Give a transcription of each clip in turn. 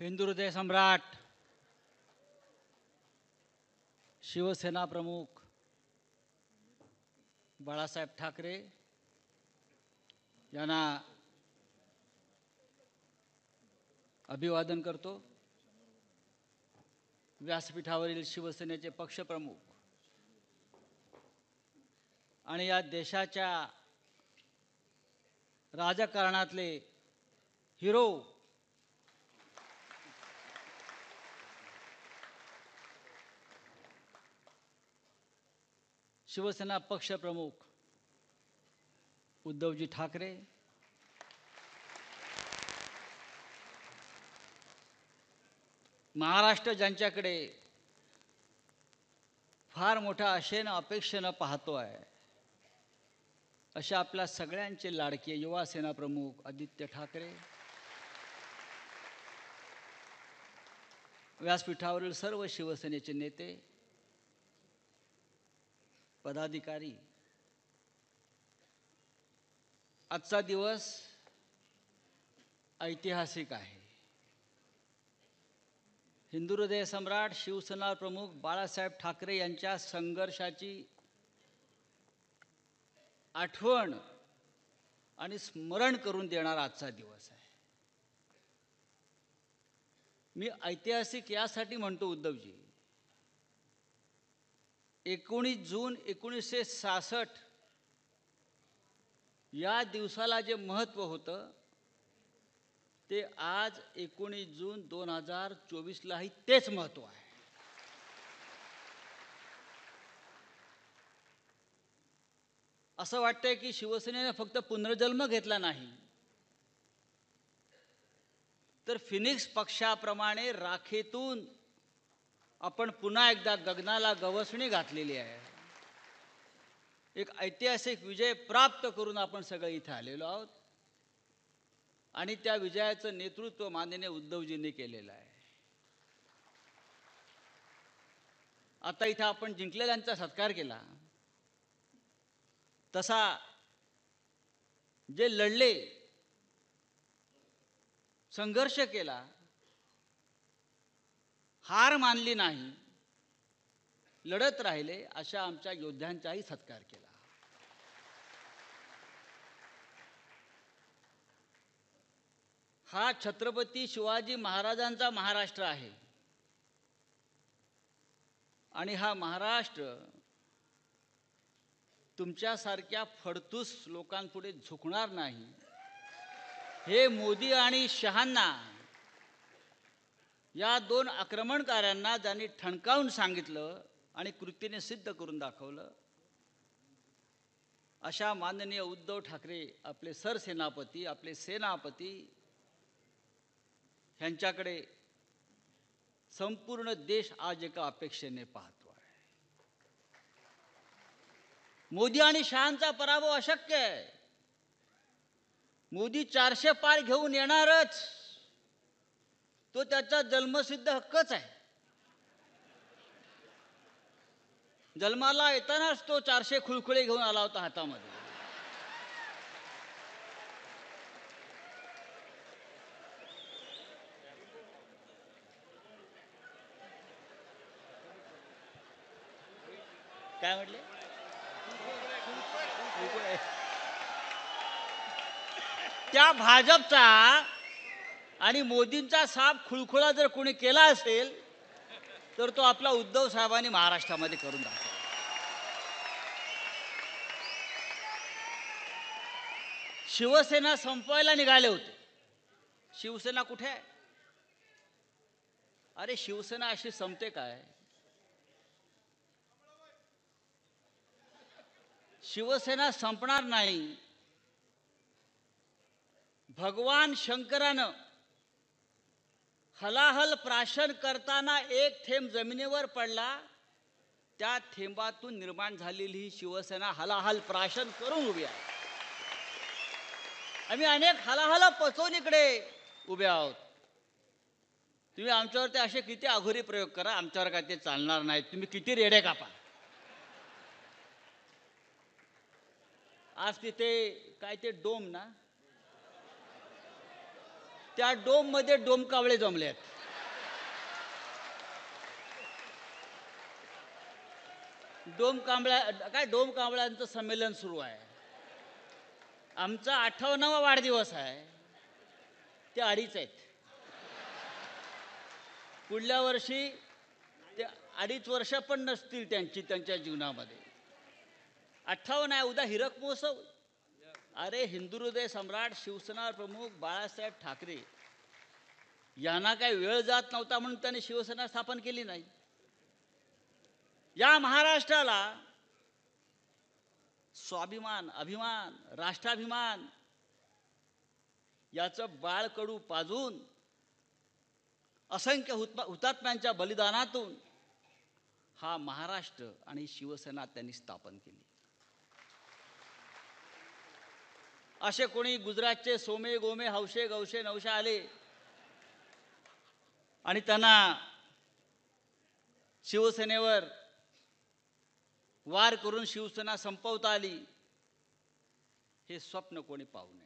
हिंदू हृदय सम्राट शिवसेना प्रमुख बाळासाहेब ठाकरे यांना अभिवादन करतो। व्यासपीठावरील शिवसेनेचे पक्षप्रमुख आणि या देशाच्या राजकारणातले हिरो शिवसेना पक्षप्रमुख उद्धवजी ठाकरे, महाराष्ट्र ज्यांच्याकडे फार मोठ्या आशेनं अपेक्षेनं पाहतो आहे, अशा आपल्या सगळ्यांचे लाडके युवा सेना प्रमुख आदित्य ठाकरे, व्यासपीठावरील सर्व शिवसेनेचे नेते पदाधिकारी, आजचा दिवस ऐतिहासिक आहे। हिंदू हृदय सम्राट शिवसेना प्रमुख बाळासाहेब ठाकरे यांच्या संघर्षाची आठवण आणि स्मरण करून देणारा आजचा दिवस आहे। मी ऐतिहासिक यासाठी म्हणतो उद्धवजी, 19 जून 1966 या दिवसाला जे महत्त्व होतं ते आज 19 जून 2024लाही तेच महत्त्व आहे। असं वाटतंय की शिवसेनेने फक्त पुनर्जन्म घेतला नाही, तर फिनिक्स पक्षाप्रमाणे राखेतून आपण पुन्हा एकदा गगनाला गवसणी घातलेली आहे। एक ऐतिहासिक विजय प्राप्त करून आपण सगळे इथे आलेलो आहोत आणि त्या विजयाचं नेतृत्व माननीय उद्धवजींनी केलेलं आहे। आता इथे आपण जिंकलेल्यांचा सत्कार केला, तसा जे लढले, संघर्ष केला, हार मानली नाही, लढत राहिले, अशा आमच्या योद्ध्यांचाही सत्कार केला। हा छत्रपती शिवाजी महाराजांचा महाराष्ट्र आहे आणि हा महाराष्ट्र तुमच्यासारख्या फडतूस लोकांपुढे झुकणार नाही, हे मोदी आणि शहांना, या दोन आक्रमणकारांना ज्यांनी ठणकावून सांगितलं आणि कृतीने सिद्ध करून दाखवलं, अशा माननीय उद्धव ठाकरे आपले सरसेनापती, आपले सेनापती, ह्यांच्याकडे संपूर्ण देश आज एका अपेक्षेने पाहतो आहे। मोदी आणि शहांचा पराभव अशक्य आहे। मोदी 400 पार घेऊन येणारच, तो त्याचा जन्मसिद्ध हक्कच आहे। जन्माला येतानाच तो 400 खुळखुळे घेऊन आला होता हातामध्ये। काय म्हटले? त्या भाजपचा आणि मोदींचा साप खुळखुळा जर कोणी केला असेल तर तो आपला उद्धव साहेबांनी महाराष्ट्रामध्ये करून दाखवला। शिवसेना संपवायला निघाले होते। शिवसेना कुठे आहे? अरे शिवसेना अशी संपते काय? शिवसेना संपणार नाही। भगवान शंकरानं हलाहल प्राशन करताना एक थेंब जमिनीवर पडला, त्या थेंबातून निर्माण झालेली ही शिवसेना हलाहल प्राशन करून उभी आहे। आम्ही अनेक हलाहल पचवणीकडे उभे आहोत। तुम्ही आमच्यावरती असे किती अघोरी प्रयोग करा, आमच्यावर काय ते चालणार नाही। तुम्ही किती रेडे कापा। आज तिथे काय ते डोम ना, त्या डोममध्ये डोमकावळे जमले आहेत. डोमकावळ्यांचं संमेलन सुरू आहे. आमचा 58वा वाढदिवस आहे. ते 2.5 आहेत. पुढल्या वर्षी ते 2.5 वर्ष पण नसतील त्यांच्या जीवनामध्ये. 58 आहे. उद्या हिरक महोत्सव. अरे हिंदुहृदय सम्राट शिवसेना प्रमुख बाळासाहेब ठाकरे यांना काही वेळ जात नव्हता म्हणून त्यांनी शिवसेना स्थापन केली नाही. या महाराष्ट्राला स्वाभिमान, अभिमान, राष्ट्राभिमान याचं बाळकडू पाजून असंख्य हुतात्म्यांच्या बलिदानातून हा महाराष्ट्र आणि शिवसेना त्यांनी स्थापन केली. असे कोणी गुजरातचे सोमे गोमे हौशे गौशे नवशे आले आणि त्यांना शिवसेनेवर वार करून शिवसेना संपवता आली, हे स्वप्न कोणी पाहू नये.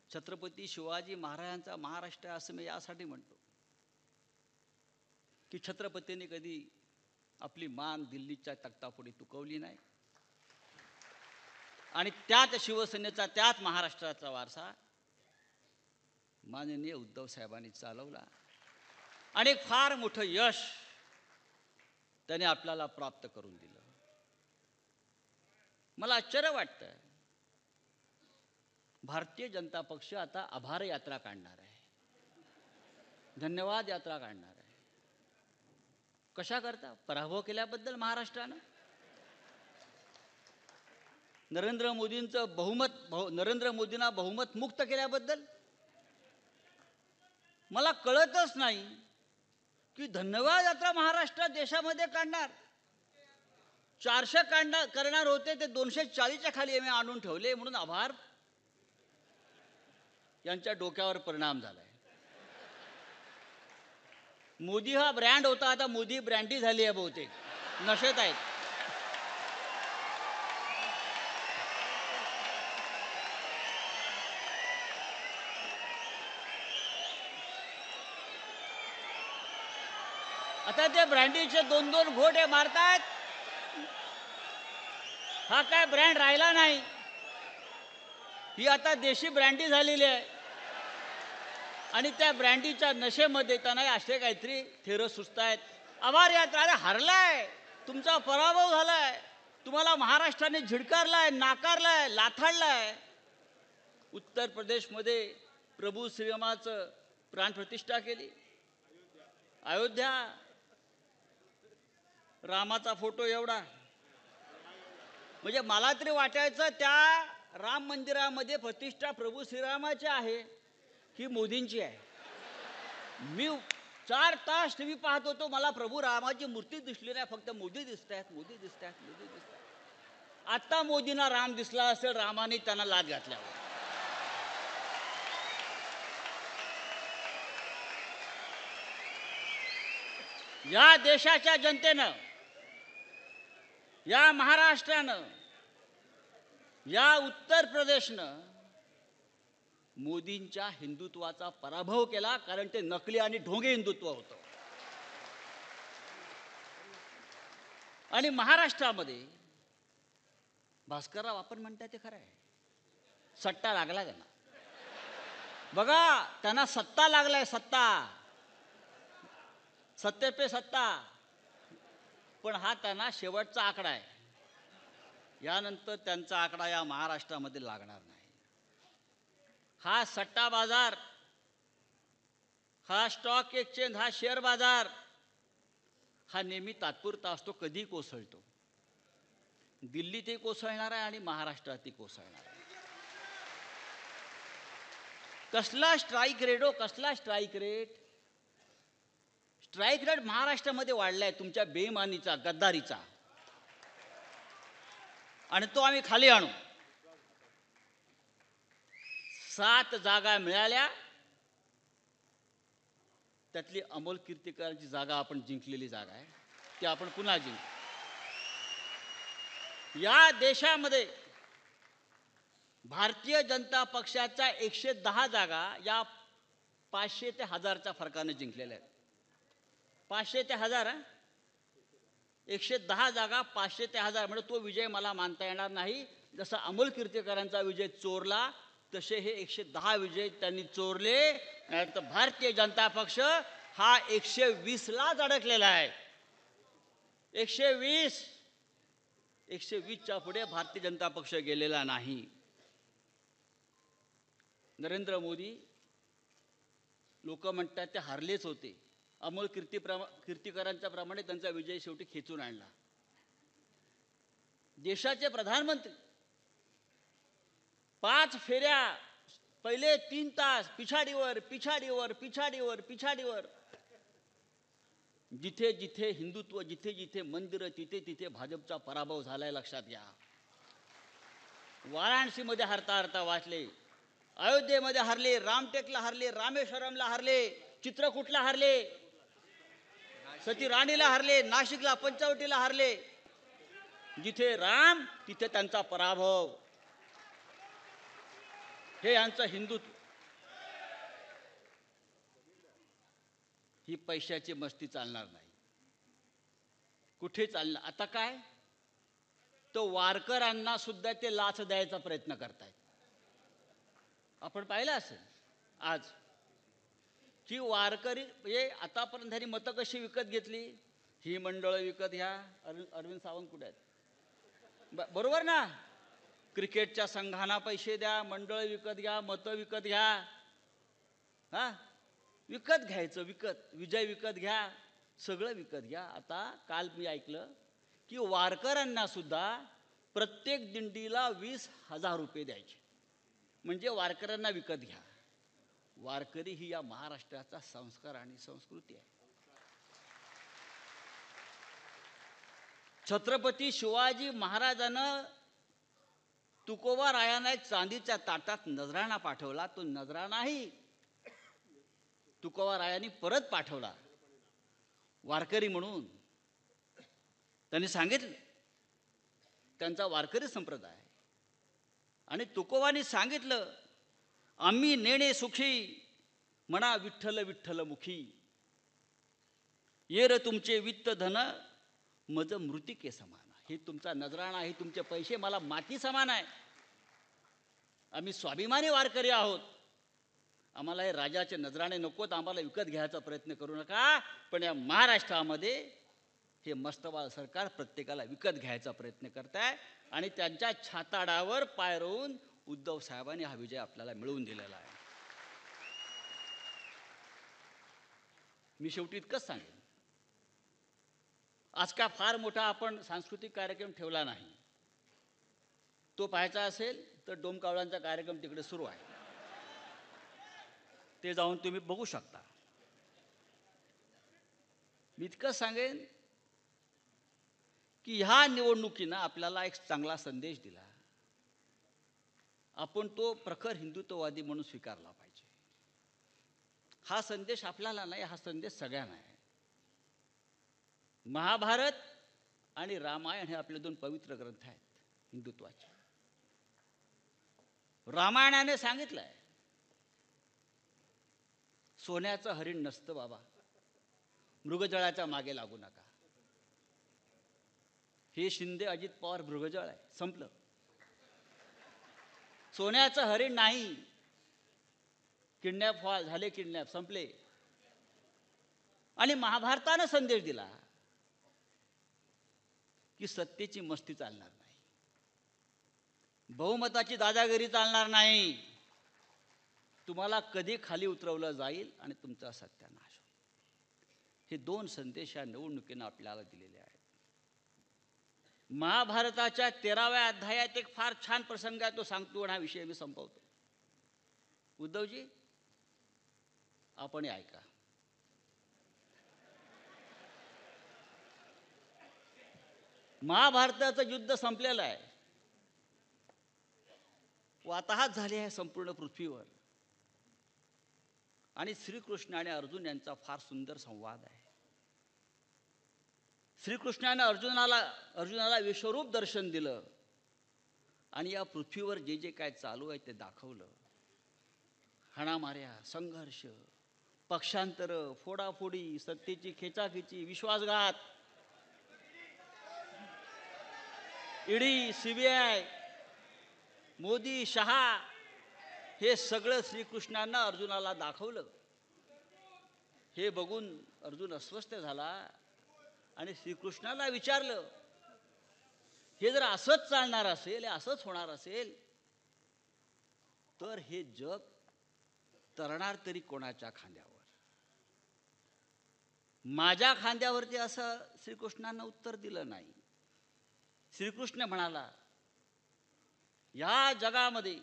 छत्रपती शिवाजी महाराजांचा महाराष्ट्र असं मी यासाठी म्हणतो की छत्रपतींनी कधी आपली मान दिल्लीच्या तख्तापुढे तुकवली नाही आणि त्यात शिवसेनेचा, त्यात महाराष्ट्राचा वारसा माननीय उद्धव साहेबांनी चालवला आणि फार मोठं यश त्याने आपल्याला प्राप्त करून दिलं. मला आश्चर्य वाटतं, भारतीय जनता पक्ष आता आभार यात्रा काढणार आहे, धन्यवाद यात्रा काढणार आहे. कशा करता? पराभव केल्याबद्दल महाराष्ट्रानं. नरेंद्र मोदींना बहुमत मुक्त केल्याबद्दल. मला कळतच नाही की धन्यवाद यात्रा महाराष्ट्रात देशामध्ये काढणार. 400 करणार होते ते 240च्या खाली आम्ही आणून ठेवले म्हणून आभार यांच्या डोक्यावर परिणाम झालाय. मोदी हा ब्रँड होता, आता मोदी ब्रँडी झाली आहे, बहुतेक नशेत आहेत. आता ते ब्रँडीचे 2-2 घोटे मारतायत. हा काय ब्रँड राहिला नाही, ही आता देशी ब्रँडी झालेली आहे आणि त्या ब्रँडीच्या नशेमध्ये त्यांना असे काहीतरी थेरं सुचतायत. आभार यात्रा. अरे हरलाय, तुमचा पराभव झालाय, तुम्हाला महाराष्ट्राने झिडकारलाय, नाकारलाय, लाथाडलाय. उत्तर प्रदेशमध्ये प्रभू श्रीरामाचं प्राणप्रतिष्ठा केली. अयोध्या, रामाचा फोटो एवढा. म्हणजे मला तरी वाटायचं त्या राम मंदिरामध्ये प्रतिष्ठा प्रभू श्रीरामाची आहे की मोदींची आहे. मी 4 तास टीव्ही पाहत होतो, मला प्रभू रामाची मूर्ती दिसली नाही, फक्त मोदी दिसत आहेत, मोदी दिसत आहेत, मोदी दिसत आहेत. आता मोदींना राम दिसला असेल, रामाने त्यांना लाथ घातल्यावर. या देशाच्या जनतेनं, या महाराष्ट्रानं, या उत्तर प्रदेशनं मोदींच्या हिंदुत्वाचा पराभव केला, कारण ते नकली आणि ढोंगे हिंदुत्व होतं. आणि महाराष्ट्रामध्ये भास्करराव आपण म्हणताय ते खरं आहे, सट्टा लागला त्यांना. बघा, त्यांना सत्ता लागलाय, सत्ता, सत्ते पे सत्ता. पण हा त्यांना शेवटचा आकडा आहे. यानंतर त्यांचा आकडा या महाराष्ट्रामध्ये लागणार नाही. हा सट्टा बाजार, हा स्टॉक एक्सचेंज, हा शेअर बाजार, हा नेहमी तात्पुरता असतो, कधी कोसळतो. दिल्लीतही कोसळणार आहे आणि महाराष्ट्रातही कोसळणार आहे. कसला स्ट्राईक रेट हो, कसला स्ट्राईक रेट. स्ट्राईक रेट महाराष्ट्रामध्ये वाढलाय तुमच्या बेईमानीचा, गद्दारीचा, आणि तो आम्ही खाली आणू. 7 जागा मिळाल्या, त्यातली अमोल कीर्तीकरांची जागा आपण जिंकलेली जागा आहे, ती आपण पुन्हा जिंकू. या देशामध्ये भारतीय जनता पक्षाच्या 110 जागा या 500 ते 1000च्या फरकाने जिंकलेल्या आहेत. 500 ते 1000, 110 जागा 500 ते 1000, म्हणजे तो विजय मला मानता येणार नाही. जसा अमोल कीर्तीकरांचा विजय चोरला तसे हे 110 विजय त्यांनी चोरले. नाहीतर भारतीय जनता पक्ष हा 120लाच अडकलेला आहे. 120च्या पुढे भारतीय जनता पक्ष गेलेला नाही. नरेंद्र मोदी लोक म्हणतात ते हारलेच होते. अमोल कीर्तीकरांच्या प्रमाणे त्यांचा विजय शेवटी खेचून आणला. देशाचे प्रधानमंत्री 5 फेऱ्या, पहिले 3 तास पिछाडीवर पिछाडीवर पिछाडीवर पिछाडीवर, जिथे जिथे हिंदुत्व, जिथे जिथे मंदिरं, तिथे तिथे भाजपचा पराभव झालाय, लक्षात घ्या. वाराणसीमध्ये हरता हरता वाचले, अयोध्येमध्ये हरले, रामटेकला हरले, रामेश्वरमला हरले, चित्रकूटला हरले, सती राणीला हरले, नाशिकला पंचवटीला हरले. जिथे राम तिथे त्यांचा पराभव. हे यांचं हिंदुत्व. ही पैशाची मस्ती चालणार नाही, कुठे चालणार. आता काय, तो वारकऱ्यांना सुद्धा ते लाच द्यायचा प्रयत्न करतायत. आपण पाहिलं असेल आज की वारकरी म्हणजे आतापर्यंत त्यांनी मतं कशी विकत घेतली. ही मंडळं विकत घ्या. अरविंद सावंत कुठे आहेत, बरोबर ना. क्रिकेटच्या संघांना पैसे द्या, मंडळ विकत घ्या, मतं विकत घ्या. हां, विकत घ्यायचं, विकत, विजय विकत घ्या, सगळं विकत घ्या. आता काल मी ऐकलं की वारकऱ्यांना सुद्धा प्रत्येक दिंडीला 20,000 रुपये द्यायचे, म्हणजे वारकऱ्यांना विकत घ्या. वारकरी ही या महाराष्ट्राचा संस्कार आणि संस्कृती आहे. छत्रपती शिवाजी महाराजांना तुकोबा रायांना एक चांदीच्या ताटात नजराणा पाठवला. तो नजराणाही तुकोबा रायांनी परत पाठवला वारकरी म्हणून. त्यांनी सांगितलं त्यांचा वारकरी संप्रदाय. आणि तुकोबांनी सांगितलं, आम्ही नेणे सुखी, म्हणा विठ्ठल विठ्ठल मुखी. ये र तुमचे वित्त धन, मज मृतिके समान. हे तुमचा नजराणा, हे तुमचे पैसे मला माती समान आहे. आम्ही स्वाभिमानी वारकरी आहोत. आम्हाला हे राजाचे नजराणे नकोत, आम्हाला विकत घ्यायचा प्रयत्न करू नका. पण या महाराष्ट्रामध्ये हे मस्तवाल सरकार प्रत्येकाला विकत घ्यायचा प्रयत्न करत आहे. आणि त्यांच्या छाताडावर पाय रोवून उद्धव साहेबांनी हा विजय आपल्याला मिळवून दिलेला आहे. मी शेवटी इतकंच सांगेन, आज का फार मोठा आपण सांस्कृतिक कार्यक्रम ठेवला नाही. तो पाहायचा असेल तर डोमकावळ्यांचा कार्यक्रम तिकडे सुरू आहे, ते जाऊन तुम्ही बघू शकता. मी इतकंच सांगेन की ह्या निवडणुकीनं आपल्याला एक चांगला संदेश दिला. आपण तो प्रखर हिंदुत्ववादी म्हणून स्वीकारला पाहिजे. हा संदेश आपल्याला नाही, हा संदेश सगळ्यांना आहे. महाभारत आणि रामायण हे आपले 2 पवित्र ग्रंथ आहेत हिंदुत्वाचे. रामायणाने सांगितलंय, सोन्याचं हरिण नसतं बाबा, मृगजळाच्या मागे लागू नका. हे शिंदे अजित पवार मृगजळ आहे, संपलं. सोन्याचं हरिण नाही. किडनॅप झाले, किडनॅप संपले. आणि महाभारतानं संदेश दिला की सत्तेची मस्ती चालणार नाही, बहुमताची दादागिरी चालणार नाही. तुम्हाला कधी खाली उतरवलं जाईल आणि तुमचा सत्यानाश होईल. हे 2 संदेश या निवडणुकीनं आपल्याला दिलेले आहेत. महाभारताच्या 13व्या अध्यायात एक फार छान प्रसंग आहे, तो सांगतो आणि हा विषय मी संपवतो. उद्धवजी, आपण ऐका. महाभारताचं युद्ध संपलेलं आहे, वाताहत झाले आहे संपूर्ण पृथ्वीवर. आणि श्रीकृष्ण आणि अर्जुन यांचा फार सुंदर संवाद आहे. श्रीकृष्णाने अर्जुनाला विश्वरूप दर्शन दिलं. आणि या पृथ्वीवर जे जे काय चालू आहे ते दाखवलं. हाणामाऱ्या, संघर्ष, पक्षांतर, फोडाफोडी, सत्तेची खेचाखेची, विश्वासघात, ईडी, सीबीआय, मोदी, शहा, हे सगळं श्रीकृष्णांना अर्जुनाला दाखवलं. हे बघून अर्जुन अस्वस्थ झाला आणि श्रीकृष्णाला विचारलं, हे जर असंच चालणार असेल, असंच होणार असेल, तर हे जग तरणार तरी कोणाच्या खांद्यावर? माझ्या खांद्यावरती असं श्रीकृष्णानं उत्तर दिलं नाही. श्रीकृष्ण म्हणाला, या जगामध्ये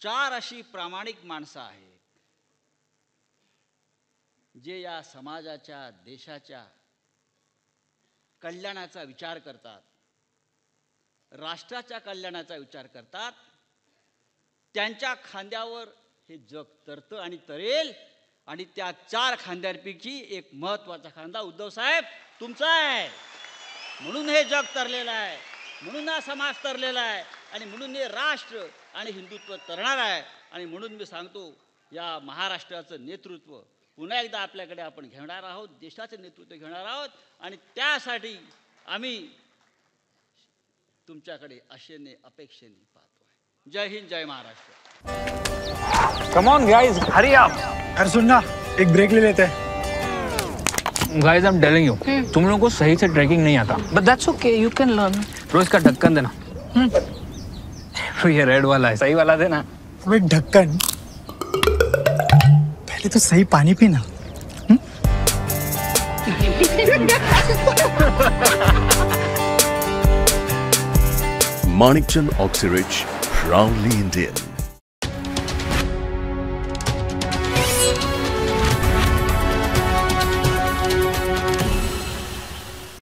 4 अशी प्रामाणिक माणसं आहेत जे या समाजाच्या, देशाच्या कल्याणाचा विचार करतात, राष्ट्राच्या कल्याणाचा विचार करतात. त्यांच्या खांद्यावर हे जग तरतं आणि तरेल. आणि त्या 4 खांद्यांपैकी एक महत्त्वाचा खांदा उद्धव साहेब तुमचा आहे. म्हणून हे जग तरलेलं आहे, म्हणून हा समाज तरलेला आहे, आणि म्हणून हे राष्ट्र आणि हिंदुत्व तरणार आहे. आणि म्हणून मी सांगतो, या महाराष्ट्राचं नेतृत्व पुन्हा एकदा आपल्याकडे आपण घेणार आहोत, देशाचं नेतृत्व घेणार आहोत. आणि त्यासाठी आम्ही तुमच्याकडे आशेने, अपेक्षेने पाहतो आहे. जय हिंद, जय Maharashtra. Come on guys, hurry up. यार सुन ना, एक ब्रेक ले लेते हैं. Guys, I'm telling you, तुम लोगों को सही से ट्रैकिंग नहीं आता. But that's okay, you can learn. रोज का ढक्कन देना. तो ये रेड वाला है, सही वाला देना. अब एक ढक्कन, पहले तो सही पानी पीना. Manikchand Oxyrich, proudly Indian.